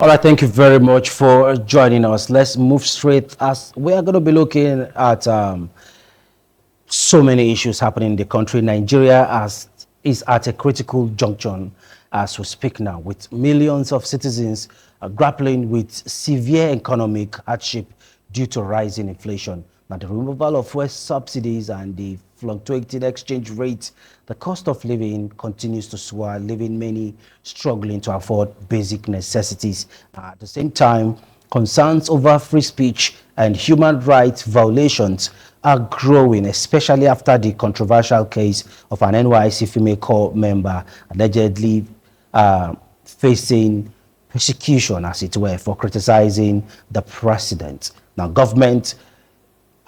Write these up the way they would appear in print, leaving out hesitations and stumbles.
All right, thank you very much for joining us. Let's move straight as we are going to be looking at so many issues happening in the country. Nigeria is at a critical junction as we speak now, with millions of citizens grappling with severe economic hardship due to rising inflation. Now, the removal of fuel subsidies and the fluctuating exchange rate, the cost of living continues to soar, leaving many struggling to afford basic necessities. At the same time, concerns over free speech and human rights violations are growing, especially after the controversial case of an NYC female corps member allegedly facing persecution, as it were, for criticizing the president. Now, government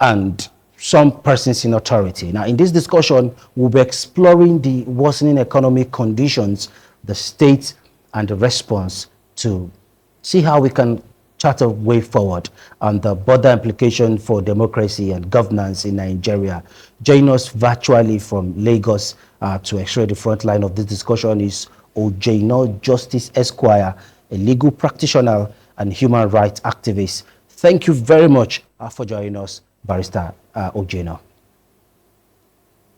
and some persons in authority. Now, in this discussion, we'll be exploring the worsening economic conditions, the state, and the response to see how we can chart a way forward and the broader implication for democracy and governance in Nigeria. Join us virtually from Lagos to extract the front line of this discussion is Ojeno Justice Esquire, a legal practitioner and human rights activist. Thank you very much for joining us, Barrister Ojeno.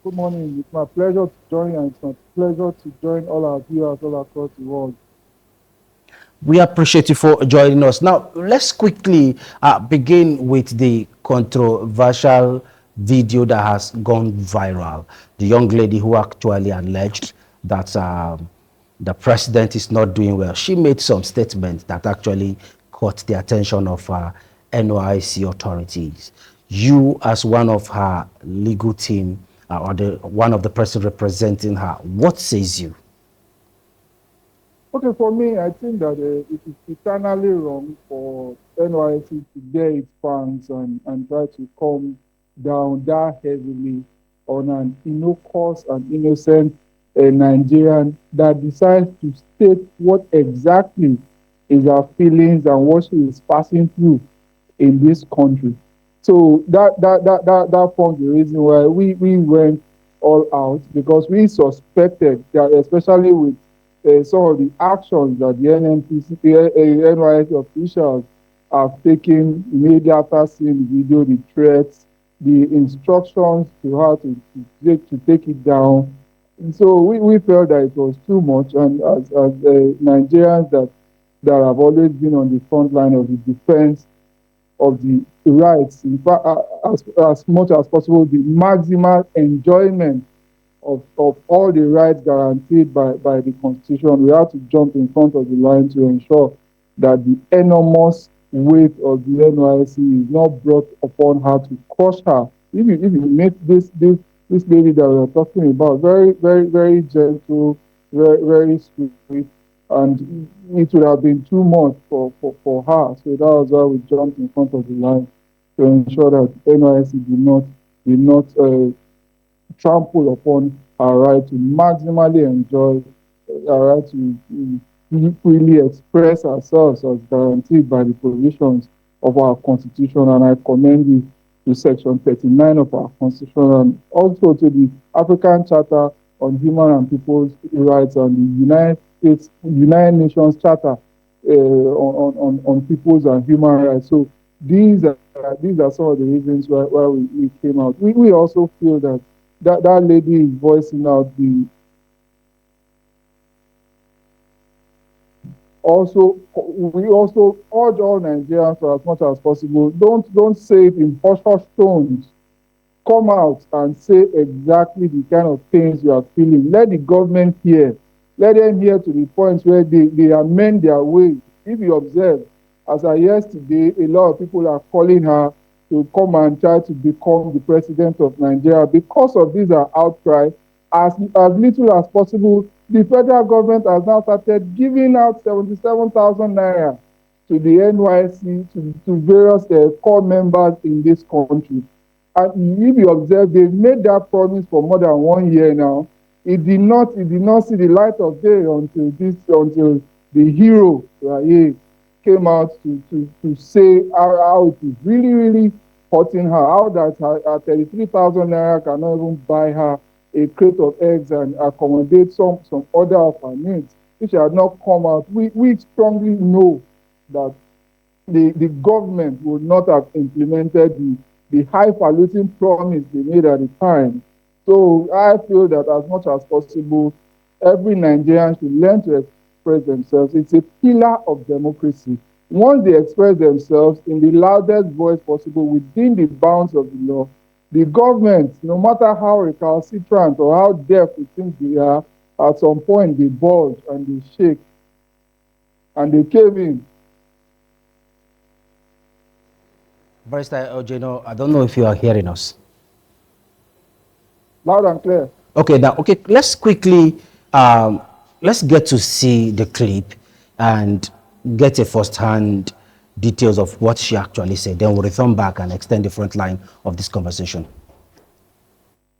Good morning. It's my pleasure to join, and it's my pleasure to join all our viewers all across the world. We appreciate you for joining us. Now, let's quickly begin with the controversial video that has gone viral. The young lady who actually alleged that the president is not doing well. She made some statements that actually caught the attention of NYC authorities. You, as one of her legal team, or one of the person representing her, what says you? Okay, for me, I think that it is eternally wrong for NYC to bear its fangs and try to come down that heavily on an innocuous and innocent Nigerian that decides to state what exactly is her feelings and what she is passing through in this country. So that forms the reason why we went all out, because we suspected that, especially with some of the actions that the NYC officials have taken immediately after seeing the video, the threats, the instructions to how to take it down. And so we felt that it was too much, and as Nigerians that have always been on the front line of the defense of the rights, in fact, as much as possible, the maximal enjoyment of all the rights guaranteed by the Constitution, we have to jump in front of the line to ensure that the enormous weight of the NYC is not brought upon her to crush her. If you make this lady that we are talking about very, very, very gentle, very, very sweet, and it would have been too much for her. So that was why we jumped in front of the line to ensure that NYC did not trample upon our right to maximally enjoy, our right to freely express ourselves as guaranteed by the provisions of our Constitution. And I commend you to Section 39 of our Constitution, and also to the African Charter on Human and People's Rights and the United Nations Charter on People's and Human Rights. So these are some of the reasons why we came out. We also feel that lady is voicing out the. Also, we also urge all Nigerians, for as much as possible, don't say it in hush tones. Come out and say exactly the kind of things you are feeling. Let the government hear. Let them hear to the point where they amend their ways. If you observe, as of yesterday, a lot of people are calling her to come and try to become the president of Nigeria. Because of this outcry, as little as possible, the federal government has now started giving out 77,000 naira to the NYC, to various core members in this country. And if you observe, they've made that promise for more than 1 year now. It did not see the light of day until the hero came out to say how it is really, really hurting her, how that her 33,000 naira cannot even buy her a crate of eggs and accommodate some other of her needs. If she had not come out, we strongly know that the government would not have implemented the highfalutin promise they made at the time. So I feel that as much as possible, every Nigerian should learn to express themselves. It's a pillar of democracy. Once they express themselves in the loudest voice possible within the bounds of the law, the government, no matter how recalcitrant or how deaf it thinks they are, at some point they bulge and they shake and they cave in. Barrister Ojeno, I don't know if you are hearing us. Loud and clear. Okay, now, okay, let's get to see the clip and get a first-hand details of what she actually said. Then we'll return back and extend the front line of this conversation.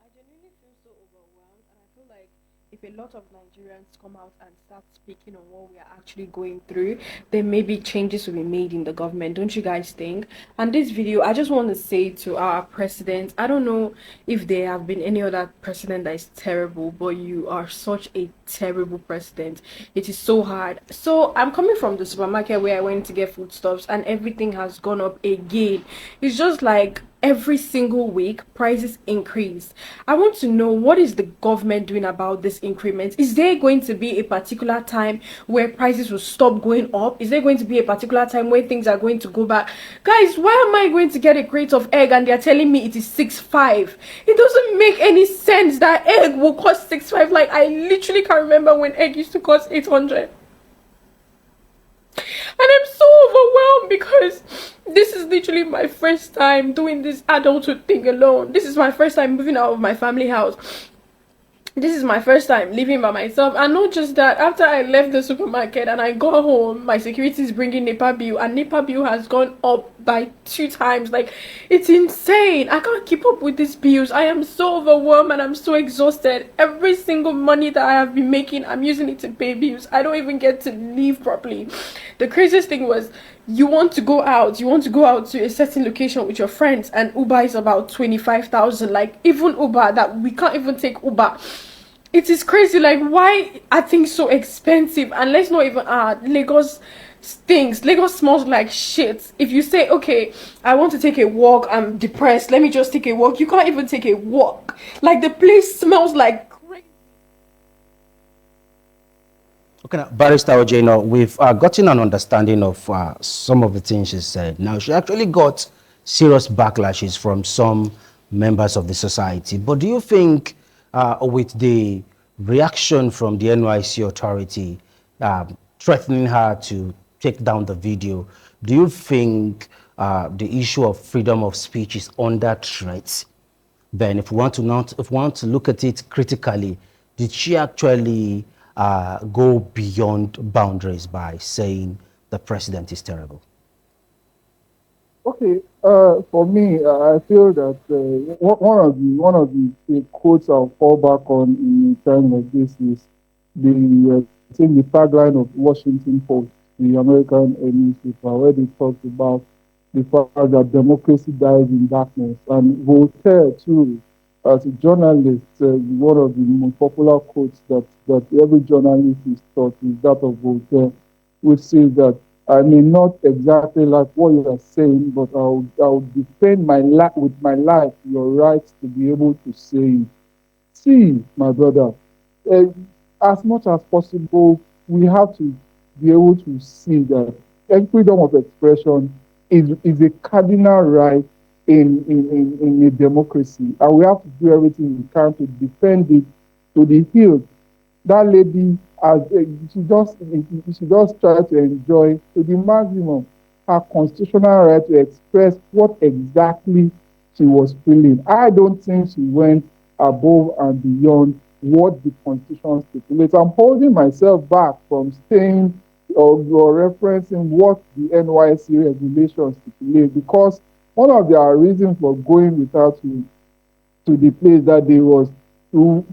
I genuinely feel so overwhelmed, and I feel like if a lot of Nigerians come out and start speaking on what we are actually going through, then maybe changes will be made in the government. Don't you guys think? And this video, I just want to say to our president, I don't know if there have been any other president that is terrible, but you are such a terrible president. It is so hard. So I'm coming from the supermarket where I went to get foodstuffs, and everything has gone up again. It's just like every single week prices increase. I want to know, what is the government doing about this increment? Is there going to be a particular time where prices will stop going up? Is there going to be a particular time where things are going to go back? Guys, why am I going to get a crate of egg and they're telling me it is 6.5? It doesn't make any sense that egg will cost 6.5. Like, I literally can't remember when egg used to cost 800. And I'm so overwhelmed because this is literally my first time doing this adulthood thing alone. This is my first time moving out of my family house. This is my first time living by myself. And not just that, after I left the supermarket and I got home, my security is bringing NEPA bill, and NEPA bill has gone up by 2 times. Like, it's insane. I can't keep up with these bills. I am so overwhelmed and I'm so exhausted. Every single money that I have been making, I'm using it to pay bills. I don't even get to live properly. The craziest thing was, you want to go out to a certain location with your friends, and Uber is about 25,000. Like, even Uber, that we can't even take Uber. It is crazy. Like, why are things so expensive? And let's not even Lagos stinks. Lagos smells like shit. If you say, okay, I want to take a walk, I'm depressed, let me just take a walk, you can't even take a walk. Like, the place smells like crazy. Okay, now, Barrister Ojeno, we've gotten an understanding of some of the things she said. Now, she actually got serious backlashes from some members of the society. But do you think, with the reaction from the NYC authority threatening her to take down the video, do you think the issue of freedom of speech is under threat? Then, if we want to look at it critically, did she actually go beyond boundaries by saying the president is terrible? Okay, for me, I feel that one of the quotes I'll fall back on in a time like this is I think the tagline of Washington Post, the American newspaper, where they talked about the fact that democracy dies in darkness. And Voltaire too, as a journalist, one of the most popular quotes that every journalist is taught is that of Voltaire, which says that I may not exactly like what you are saying, but I'll defend my life with my life your right to be able to say it. See, my brother, uh, as much as possible, we have to be able to see that freedom of expression is a cardinal right in a democracy, and we have to do everything we can to defend it to the hilt. That lady, as she just try to enjoy to the maximum her constitutional right to express what exactly she was feeling. I don't think she went above and beyond what the constitution stipulates. I'm holding myself back from saying or referencing what the NYC regulations stipulate, because one of their reasons for going without to the place that day was to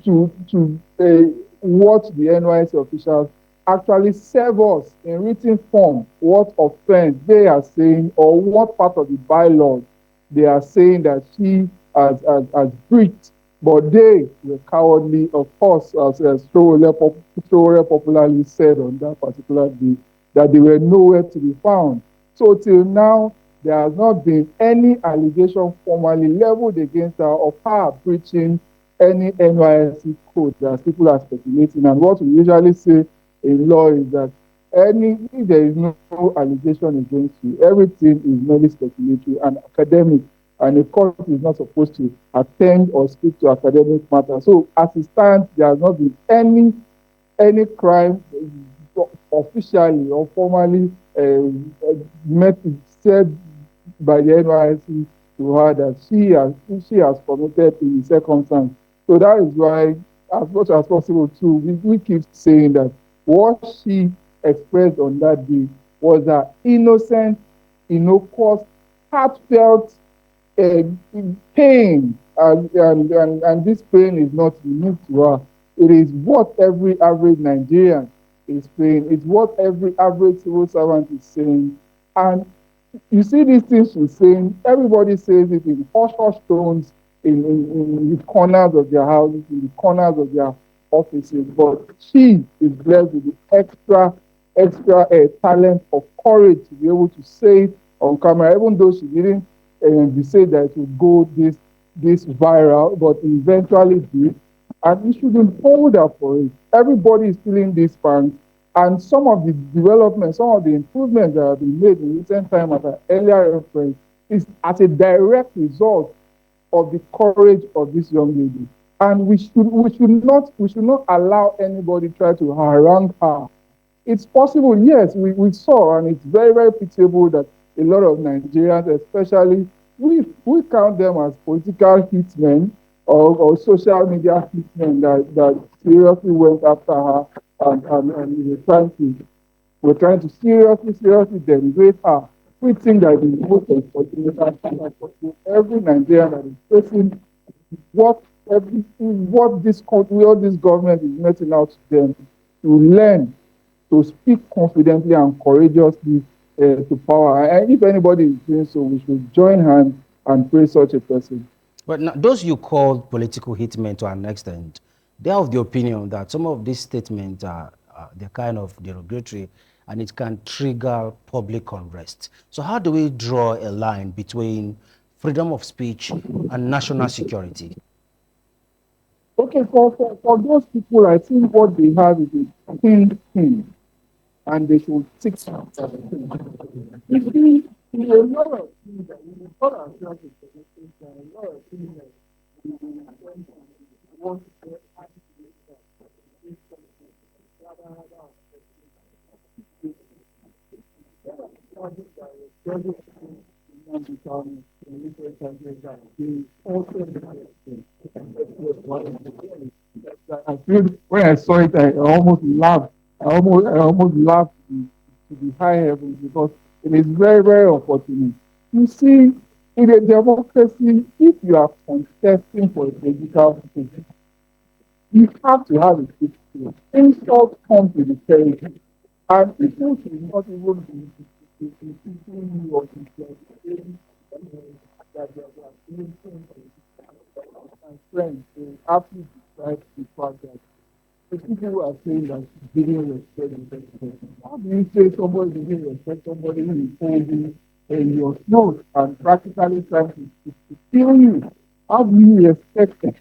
watch the NYC officials actually serve us in written form what offense they are saying or what part of the bylaws they are saying that she has breached. But they were cowardly, of course, as Showore popularly said on that particular day. that they were nowhere to be found. So till now, there has not been any allegation formally leveled against her of her breaching any NYSC code as people are speculating. And what we usually say in law is that if there is no allegation against you, everything is merely speculatory and academic, and a court is not supposed to attend or speak to academic matters. So as it stands, there has not been any crime officially or formally met, said by the NYSC to her that she has committed in the circumstance. So that is why, as much as possible, too, we keep saying that what she expressed on that day was an innocent, innocuous, heartfelt uh, pain, and this pain is not unique to her. It is what every average Nigerian is saying. It's what every average civil servant is saying. And you see these things she's saying, everybody says it in hush hush tones in the corners of their houses, in the corners of their offices. But she is blessed with the extra talent of courage to be able to say it on camera, even though she didn't say that it would go this viral, but eventually did. And we shouldn't hold her for it. Everybody is feeling these pangs. And some of the developments, some of the improvements that have been made in recent time, as I earlier referenced, is as a direct result of the courage of this young lady. And we should not allow anybody try to harangue her. It's possible, yes, we saw, and it's very, very pitiable that a lot of Nigerians, especially, we count them as political hitmen or social media hitmen that seriously went after her, and we're trying to seriously denigrate her. We think that the most unfortunate and possible, every Nigerian that is facing what what this country, what this government is meting out to them, to learn to speak confidently and courageously to power. And if anybody is doing so, we should join hands and praise such a person. But now, those you call political hitmen to an extent, they are of the opinion that some of these statements are they're kind of derogatory and it can trigger public unrest. So how do we draw a line between freedom of speech and national security? Okay, for those people, I think what they have is a thin thing, and they should stick to it. You see, there are a lot of things that we put ourselves in positions, and a lot of things that we want to get I feel when I saw it, I almost laughed. I almost laughed to the high heavens because it is very, very unfortunate. You see, in a democracy, if you are contesting for a political position, you have to have a thick skin. Insult comes with the territory. And people should not even be critiquing you or saying that they are doing things. My friend, they aptly describe the fact that the people who are saying that she didn't respect the president. How do you say somebody didn't respect somebody who is holding in your throat and practically trying to kill you? How do you respect them?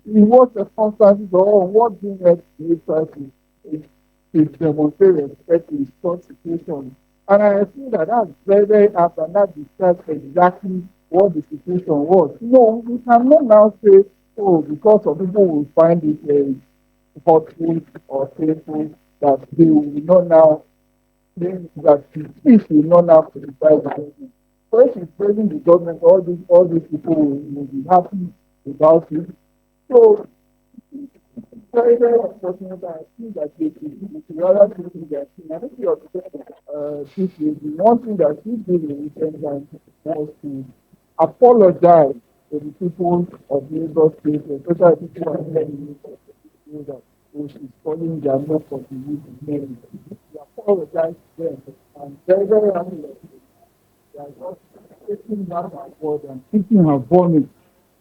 In what circumstances or what do you try to demonstrate respect in such situations? And I feel that that's very, very apt, and that describes exactly what the situation was. No, we cannot now say, oh, because some people will find it hurtful or painful that they will not now that the speech will not now criticize the government. So if he's praising the government, all these people will be happy about it. So very, very unfortunate. I think that they should rather do that. I think you this is the one thing that she did in recent times was to apologize to the people of Lagos State, especially people who are here in Lagos State, that oh, she's calling their name for the youth name. We apologize to them. And very, very happy that they are just taking back her word and keeping her vomit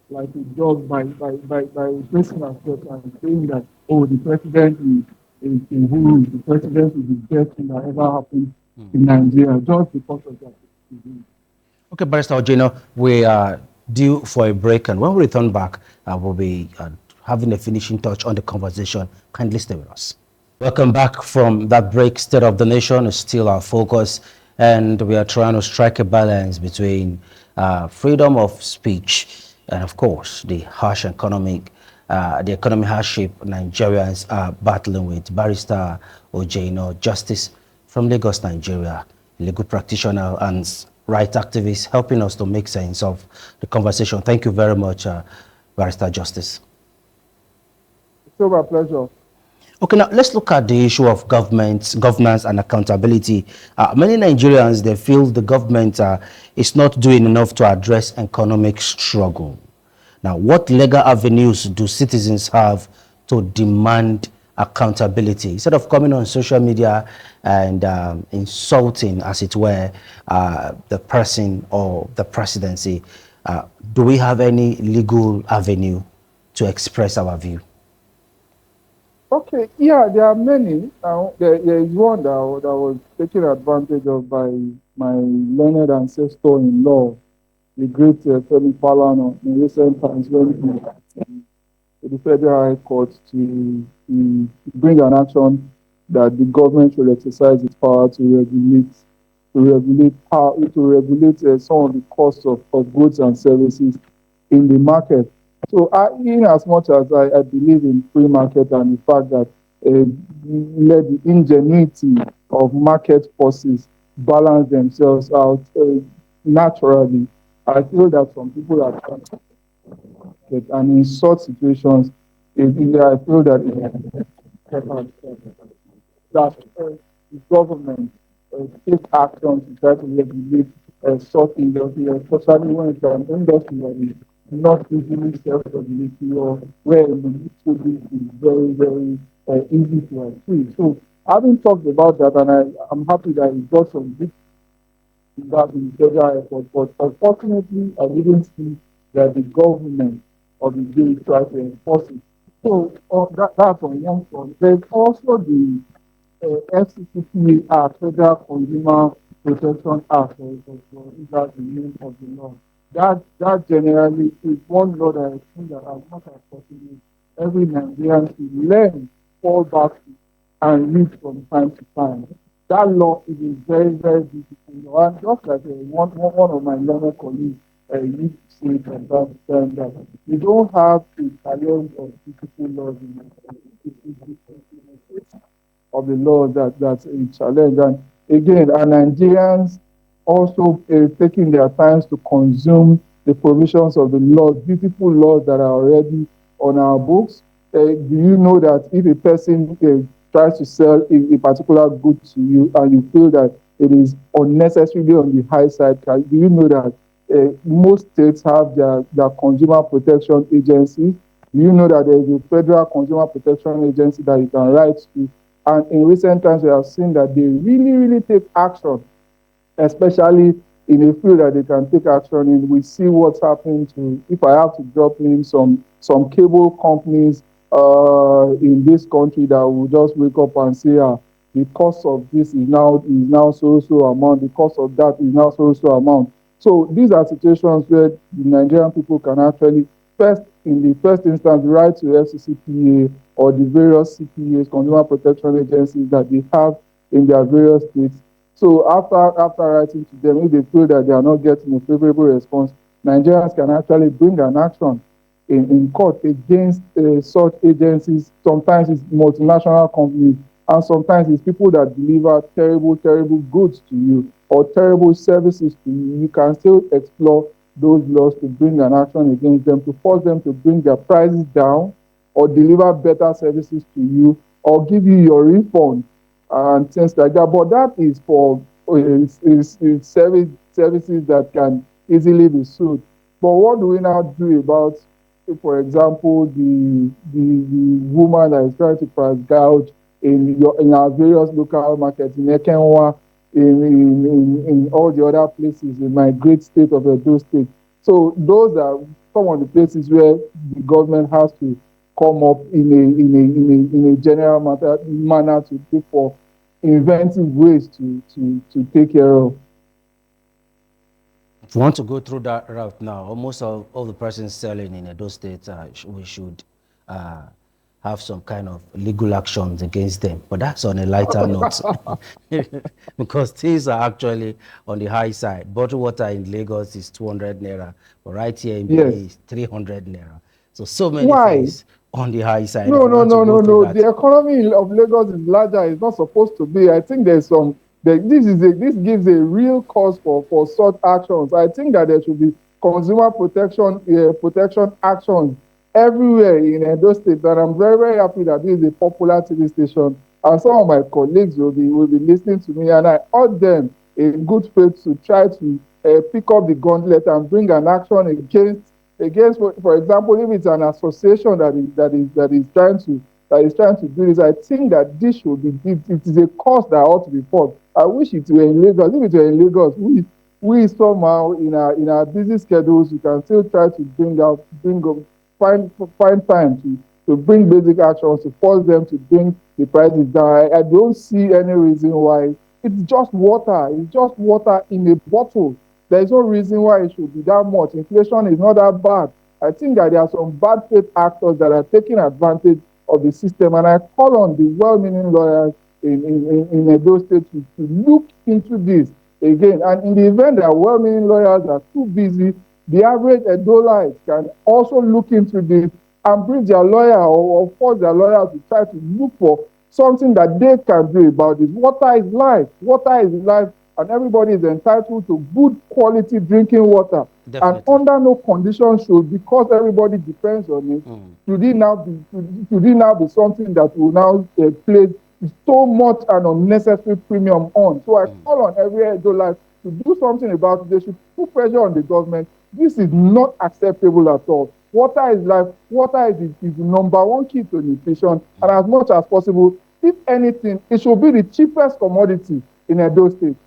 like a dog by placing herself and saying that, oh, the president who is the president is the best thing that ever happened in Nigeria just because of that. Okay, Barrister Ojeno, we are due for a break, and when we return back, we'll be having a finishing touch on the conversation. Kindly stay with us. Welcome back from that break. State of the nation is still our focus, and we are trying to strike a balance between freedom of speech and, of course, the economic hardship Nigerians are battling with. Barrister Ojeno, Justice from Lagos, Nigeria, legal practitioner and right activist, helping us to make sense of the conversation. Thank you very much, Barrister Justice. It's my pleasure. Okay, now let's look at the issue of governance and accountability. Many Nigerians, they feel the government is not doing enough to address economic struggle. Now, what legal avenues do citizens have to demand accountability? Instead of coming on social media and insulting, as it were, the person or the presidency, do we have any legal avenue to express our view? Okay, yeah, there are many. Now, there is one that was taken advantage of by my learned ancestor in law, the great Femi Falana, in recent times when he to the Federal High Court to bring an action that the government should exercise its power to regulate some of the costs of goods and services in the market. So, in as much as I believe in free market and the fact that let the ingenuity of market forces balance themselves out naturally, I feel that some people are trying to and in such situations, I feel that the government take action to try to regulate such industry, especially when it's an industry that is not easily self-regulated or where the is very, very easy to achieve. So, having talked about that, and I'm happy that it got some big that in federal airport, but unfortunately, I didn't see that the government of the day tried to enforce it. So, that's on one front. There's also the FCCPA Act, Federal Consumer Protection Act, that's the name of the law. That generally is one law that I think that as much as possible, every Nigerian should learn, fall back to, and read from time to time. That law is a very, very beautiful law. And just like one of my learned colleagues used to say from time to time that we don't have a challenge of beautiful laws in Nigeria of the law that's a challenge. And again, our Nigerians also taking their times to consume the provisions of the laws, beautiful laws that are already on our books. Do you know that if a person tries to sell a particular good to you and you feel that it is unnecessarily on the high side, do you know that most states have their consumer protection agencies? Do you know that there is a federal consumer protection agency that you can write to? And in recent times, we have seen that they really, really take action, especially in a field that they can take action in. We see what's happening to, if I have to drop names, some cable companies in this country that will just wake up and say, the cost of this is now so amount, the cost of that is now so amount. So these are situations where the Nigerian people can actually in the first instance write to FCCPA or the various CPAs, consumer protection agencies that they have in their various states. So after writing to them, if they feel that they are not getting a favorable response, Nigerians can actually bring an action in court against such agencies. Sometimes it's multinational companies, and sometimes it's people that deliver terrible, terrible goods to you or terrible services to you. You can still explore those laws to bring an action against them, to force them to bring their prices down or deliver better services to you or give you your refund and things like that. But that is for services that can easily be sued. But what do we now do about, for example, the woman that is trying to price gouge in our various local markets in Ekenwa, in all the other places in my great state of Edo State? So those are some of the places where the government has to come up in a general manner to look for inventive ways to take care of. If you want to go through that route now, almost all the persons selling in those states, we should uh, have some kind of legal actions against them. But that's on a lighter note, because things are actually on the high side. Bottled water in Lagos is 200 naira, but right here in Yes. Benin is 300 naira. So many Why? things on the high side. If No, you no, want to no, go no, through no. that, The economy of Lagos is larger. It's not supposed to be. I think there's some. This gives a real cause for such actions. I think that there should be consumer protection actions everywhere in Edo State. And I'm very, very happy that this is a popular TV station. And some of my colleagues will be listening to me, and I urge them in good faith to try to pick up the gauntlet and bring an action against, for example, if it's an association that is trying to do this. I think that this should be, it is a cause that ought to be fought. I wish it were in Lagos. If it were in Lagos, we somehow in our busy schedules, we can still try to bring up, find time to bring basic actions to force them to bring the prices down. I don't see any reason why. It's just water. It's just water in a bottle. There is no reason why it should be that much. Inflation is not that bad. I think that there are some bad faith actors that are taking advantage of the system, and I call on the well-meaning lawyers in Edo State to look into this again. And in the event that well-meaning lawyers are too busy, the average Edolite can also look into this and bring their lawyer or force their lawyer to try to look for something that they can do about this. Water is life. Water is life, and everybody is entitled to good quality drinking water. And definitely. under no condition should, because everybody depends on it, should it now be something that will now place so much an unnecessary premium on. So I call on every Edolite to do something about it. They should put pressure on the government. This is not acceptable at all. Water is life. Water is the number one key to nutrition. And as much as possible, if anything, it should be the cheapest commodity in Edo State.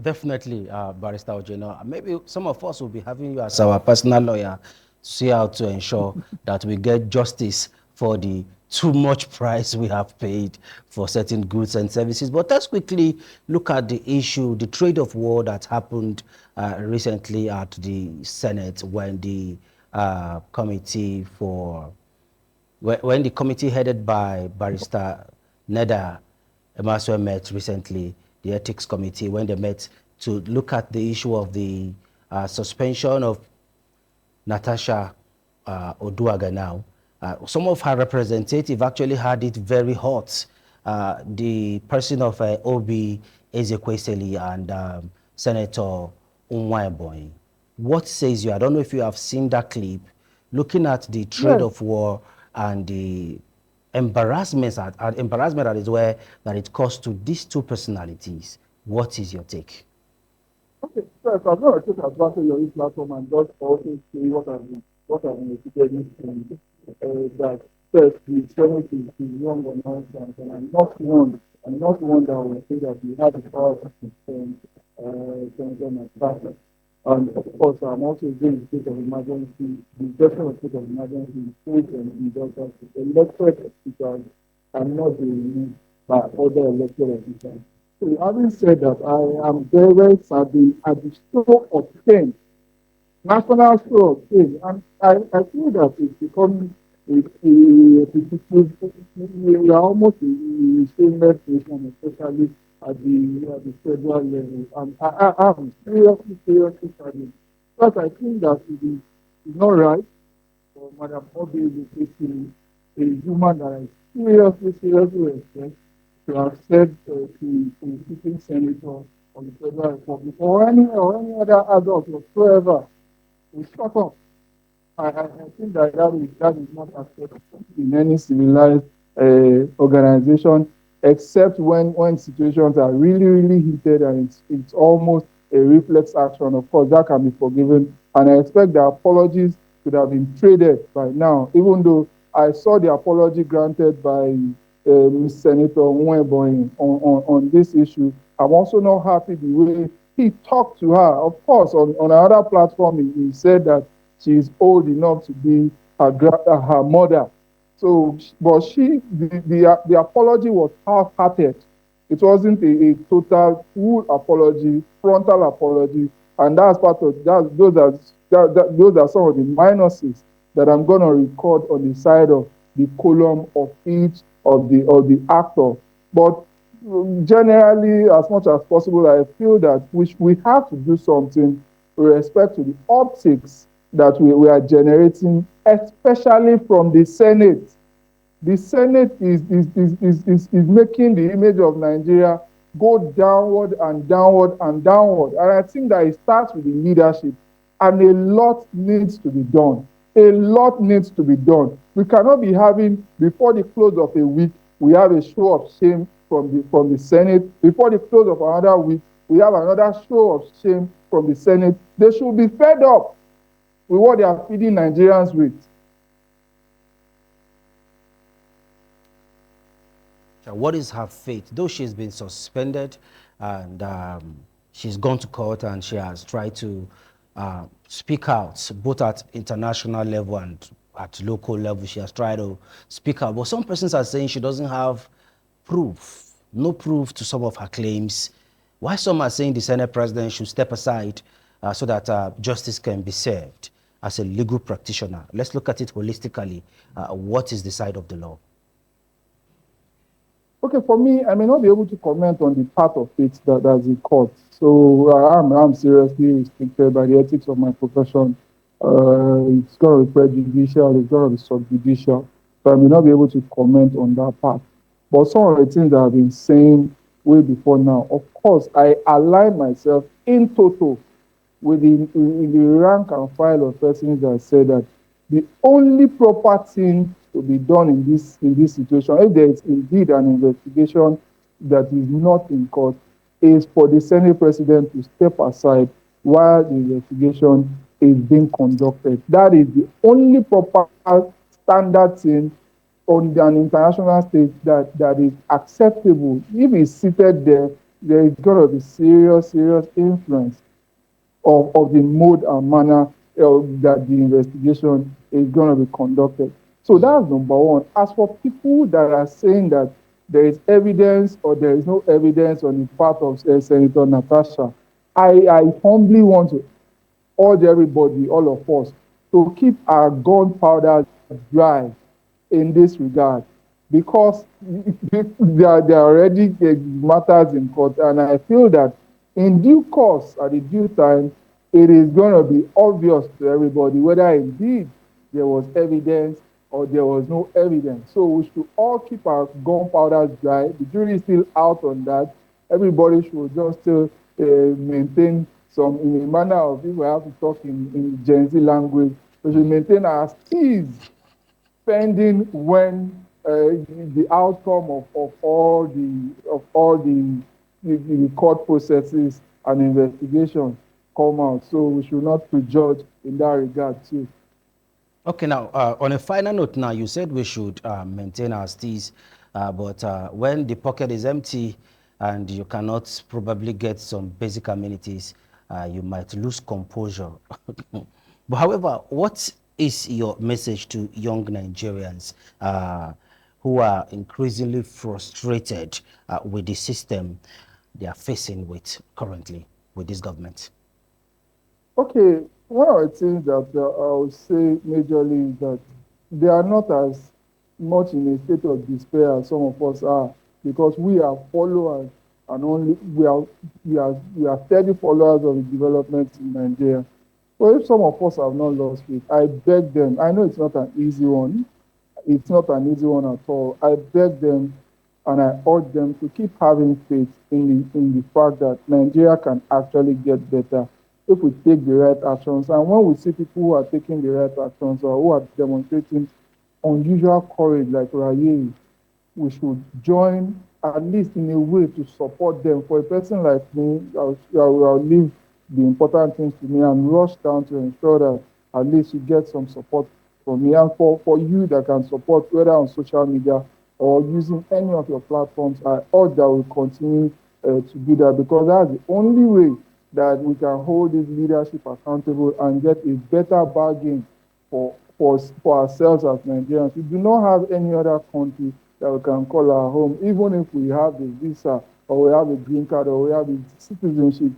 Definitely, Barrister Ojeno. Maybe some of us will be having you as our personal lawyer to see how to ensure that we get justice for the too much price we have paid for certain goods and services. But let's quickly look at the issue, the trade of war that happened recently at the Senate when the committee for when the committee headed by Barrister Neda Emaswe met recently, the ethics committee, when they met to look at the issue of the suspension of Natasha Oduaga now. Some of her representatives actually had it very hot. The person of Obi Ezekwesili and Senator Unwaiboy. What says you? I don't know if you have seen that clip, looking at the trade Yes. of war and the embarrassment that is where that it caused to these two personalities. What is your take? Okay, first, I'm going to take advantage of this platform and just also say what I've been repeatedly saying. That first, the Senate is wrong on all fronts, and I'm not one that will say that we have the power to suspend Senator Natasha. And of course, I'm also doing the state of emergency, the declaration of state of emergency in state and in the elected officials and not be removed by other elected officials. So having said that, I am very, very saddened at the show of pain, national show of pain. And I feel that it's becoming we are almost in a shameless nation, especially at the federal level. And I'm seriously, seriously saddened. Because I think that it is not right for Madam Obi Ezekwesili, a human that I seriously, seriously respect, to have said to a sitting senator on the Federal Republic or any other adult whatsoever to shut up. I think that is not acceptable in any civilized organization, except when situations are really, really heated and it's almost a reflex action. Of course, that can be forgiven. And I expect the apologies could have been traded by now, even though I saw the apology granted by Senator Nweboing on this issue. I'm also not happy the way he talked to her. Of course, on another platform, he said that she is old enough to be her mother. So, but the apology was half-hearted. It wasn't a total full apology, frontal apology, and that's part of that. Those are some of the minuses that I'm going to record on the side of the column of each of the actor. But generally, as much as possible, I feel that we have to do something with respect to the optics that we are generating, especially from the Senate. The Senate is making the image of Nigeria go downward and downward and downward. And I think that it starts with the leadership. And a lot needs to be done. A lot needs to be done. We cannot be having, before the close of a week, we have a show of shame from the Senate. Before the close of another week, we have another show of shame from the Senate. They should be fed up with what they are feeding Nigerians with. What is her fate? Though she's been suspended and she's gone to court and she has tried to speak out, both at international level and at local level. She has tried to speak out. But some persons are saying she doesn't have proof, no proof to some of her claims. Why some are saying the Senate president should step aside so that justice can be served as a legal practitioner. Let's look at it holistically. What is the side of the law? Okay, for me, I may not be able to comment on the part of it that's in court. So I'm seriously restricted by the ethics of my profession. It's going to be prejudicial, it's going to be subjudicial. So I may not be able to comment on that part. But some of the things that I've been saying way before now, of course, I align myself in total with the rank and file of persons that say that the only proper thing to be done in this situation, if there is indeed an investigation that is not in court, is for the Senate president to step aside while the investigation is being conducted. That is the only proper standard thing on an international stage that is acceptable. If he's seated there, there is going to be serious influence of the mode and manner that the investigation is going to be conducted. So that's number one. As for people that are saying that there is evidence or there is no evidence on the part of Senator Natasha, I humbly want to urge everybody, all of us, to keep our gunpowder dry in this regard, because there are already matters in court, and I feel that in due course, at the due time, it is going to be obvious to everybody whether indeed there was evidence or there was no evidence. So we should all keep our gunpowder dry. The jury is still out on that. Everybody should just still maintain some, in a manner of, if we have to talk in Gen Z language, we should maintain our steez pending when the outcome of all the court processes and investigations come out. So we should not prejudge in that regard too. Okay, now, on a final note now, you said we should maintain our steez, but when the pocket is empty and you cannot probably get some basic amenities, you might lose composure. But however, what is your message to young Nigerians who are increasingly frustrated with the system they are facing with currently with this government? Okay, one of the things that I would say majorly is that they are not as much in a state of despair as some of us are, because we are followers and only we are steady followers of the developments in Nigeria. So if some of us have not lost faith, I beg them. I know it's not an easy one. It's not an easy one at all. I beg them and I urge them to keep having faith in the fact that Nigeria can actually get better if we take the right actions. And when we see people who are taking the right actions or who are demonstrating unusual courage like Raye, we should join at least in a way to support them. For a person like me, I'll leave the important things to me and rush down to ensure that at least you get some support from me. And for you that can support, whether on social media or using any of your platforms, I urge that we continue to do that, because that's the only way that we can hold this leadership accountable and get a better bargain for for ourselves as Nigerians. We do not have any other country that we can call our home, even if we have a visa or we have a green card or we have a citizenship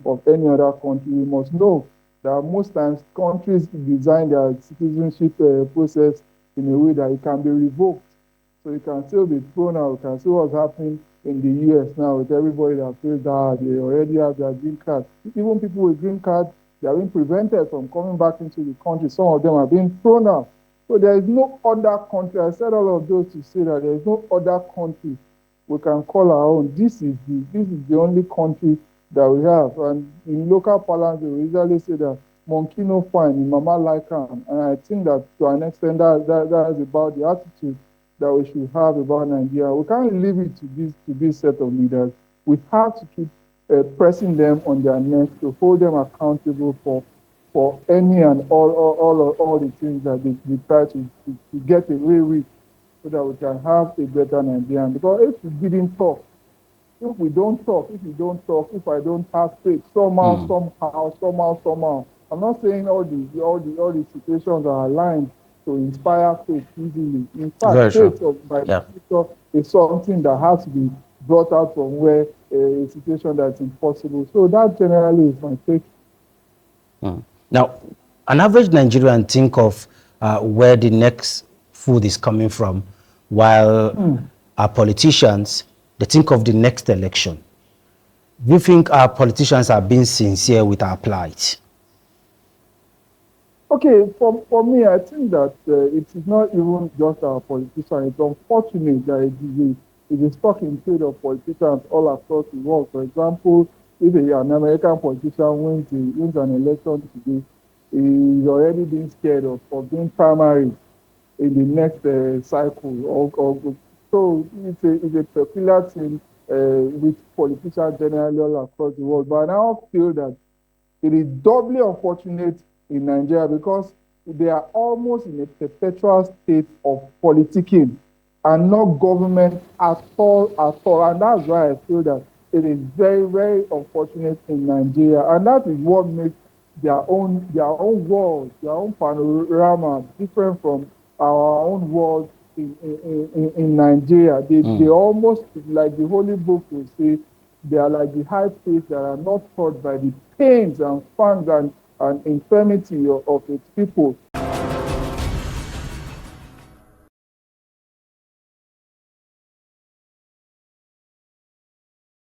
of any other country. We must know that most times countries design their citizenship process in a way that it can be revoked. So it can still be thrown out. You can see what's happening in the US now with everybody that feels that they already have their green card. Even people with green card, they are being prevented from coming back into the country. Some of them are being thrown out. So there is no other country. I said all of those to say that there is no other country we can call our own. This is the only country that we have. And in local parlance, we usually say that monkey no fine, mama like am. And I think that to an extent that is about the attitude that we should have about Nigeria. We can't leave it to this set of leaders. We have to keep pressing them on their necks to hold them accountable for any and all the things that they try to get away with, so that we can have a better Nigeria. Because if we didn't talk, if we don't talk, if you don't talk, if I don't have faith, somehow. I'm not saying all the situations are aligned to inspire faith easily. In Very fact, true. faith of by Yeah. nature is something that has to be brought out from where a situation that's impossible. So that generally is my take. Now, an average Nigerian think of where the next food is coming from, while our politicians, they think of the next election. Do you think our politicians are being sincere with our plight? Okay, for me, I think that it is not even just our politicians. It's unfortunate that it is stuck in trade of politicians all across the world. For example, if an American politician wins an election today, he is already being scared of being primary in the next cycle. So it's a peculiar thing with politicians generally all across the world. But I now feel that it is doubly unfortunate in Nigeria because they are almost in a perpetual state of politicking and not government at all, at all. And that's why I feel that it is very, very unfortunate in Nigeria. And that is what makes their own world, their own panorama different from our own world in Nigeria. They almost, like the Holy Book will say, they are like the high priests that are not taught by the pains and pangs and infirmity of its people.